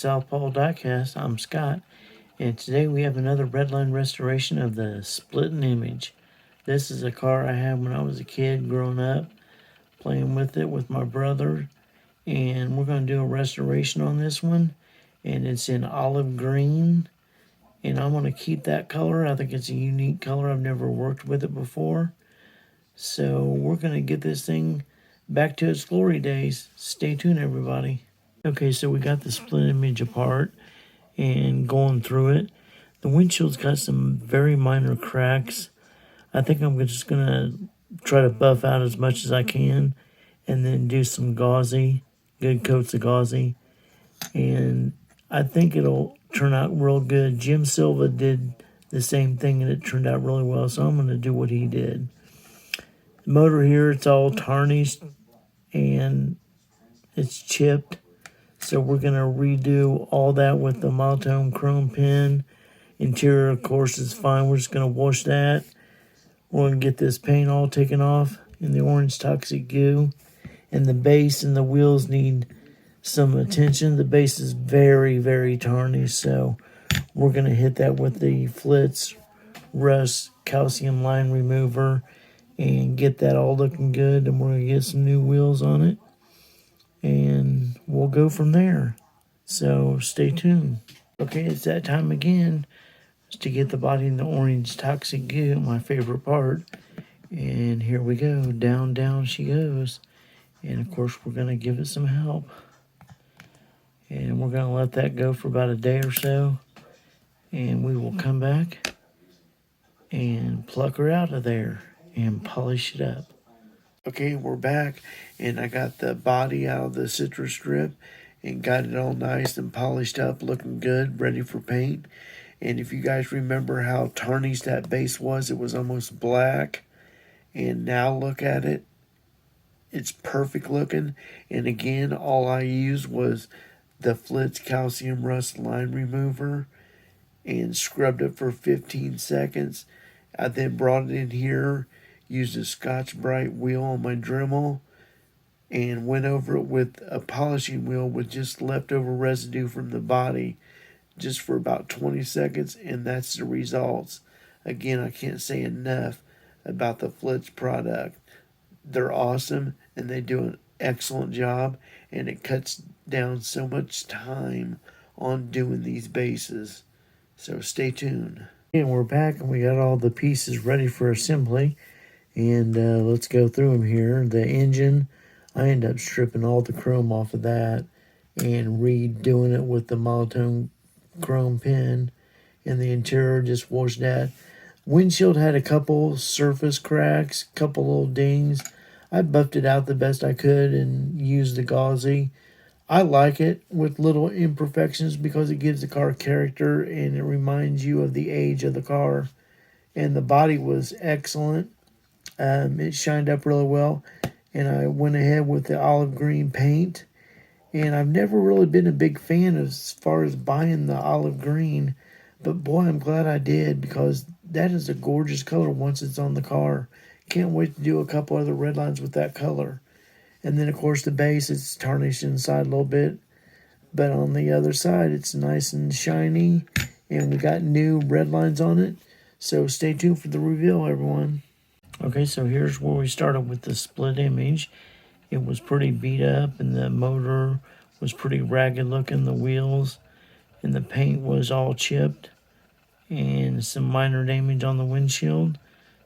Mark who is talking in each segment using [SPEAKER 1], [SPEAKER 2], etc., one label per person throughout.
[SPEAKER 1] Southpaw Diecast. I'm Scott, and today we have another Redline restoration of the Splittin image. This is a car I had when I was a kid growing up, playing with it with my brother, and we're going to do a restoration on this one, and it's in olive green, and I'm going to keep that color. I think it's a unique color. I've never worked with it before, so we're going to get this thing back to its glory days. Stay tuned, everybody. Okay, so we got the split image apart and going through it. The windshield's got some very minor cracks. I think I'm just going to try to buff out as much as I can and then do some gauzy, good coats of gauzy. And I think it'll turn out real good. Jim Silva did the same thing and it turned out really well, so I'm going to do what he did. The motor here, it's all tarnished and it's chipped. So we're going to redo all that with the monotone chrome pin. Interior, of course, is fine. We're just going to wash that. We're going to get this paint all taken off in the orange toxic goo. And the base and the wheels need some attention. The base is very, very tarnished. So we're going to hit that with the Flitz Rust Calcium Line Remover and get that all looking good. And we're going to get some new wheels on it. And we'll go from there. So stay tuned. Okay, it's that time again to get the body in the orange toxic goo, my favorite part. And here we go. Down, down she goes. And of course, we're going to give it some help. And we're going to let that go for about a day or so. And we will come back and pluck her out of there and polish it up. Okay, we're back, and I got the body out of the citrus strip and got it all nice and polished up, looking good, ready for paint. And if you guys remember how tarnished that base was, it was almost black. And now look at it. It's perfect looking. And again, all I used was the Flitz Calcium Rust Line Remover and scrubbed it for 15 seconds. I then brought it in here, used a Scotch-Brite wheel on my Dremel, and went over it with a polishing wheel with just leftover residue from the body, just for about 20 seconds, and that's the results. Again, I can't say enough about the Flitz product. They're awesome, and they do an excellent job, and it cuts down so much time on doing these bases. So stay tuned. And we're back, and we got all the pieces ready for assembly. And let's go through them here. The engine, I end up stripping all the chrome off of that and redoing it with the monotone chrome pin. And the interior, just washed that. Windshield had a couple surface cracks, couple little dings. I buffed it out the best I could and used the gauzy. I like it with little imperfections because it gives the car character and it reminds you of the age of the car. And the body was excellent. It shined up really well, and I went ahead with the olive green paint. And I've never really been a big fan as far as buying the olive green, but boy, I'm glad I did because that is a gorgeous color once it's on the car. Can't wait to do a couple other red lines with that color. And then, of course, the base, it's tarnished inside a little bit, but on the other side, it's nice and shiny, and we got new red lines on it. So stay tuned for the reveal, everyone. Okay, so here's where we started with the split image. It was pretty beat up, and the motor was pretty ragged looking, the wheels, and the paint was all chipped, and some minor damage on the windshield.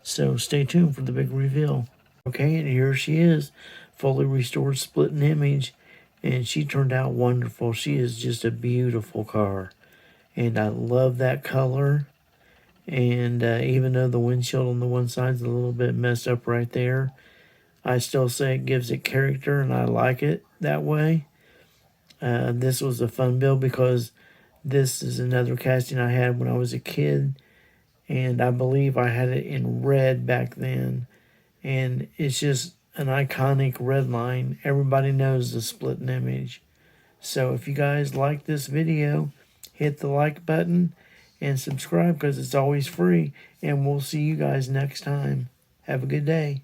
[SPEAKER 1] So stay tuned for the big reveal. Okay, and here she is, fully restored Splittin image, and she turned out wonderful. She is just a beautiful car, and I love that color. And even though the windshield on the one side is a little bit messed up right there, I still say it gives it character, and I like it that way. This was a fun build because this is another casting I had when I was a kid, and I believe I had it in red back then. And it's just an iconic red line. Everybody knows the Splittin image. So if you guys like this video, hit the like button and subscribe because it's always free. And we'll see you guys next time. Have a good day.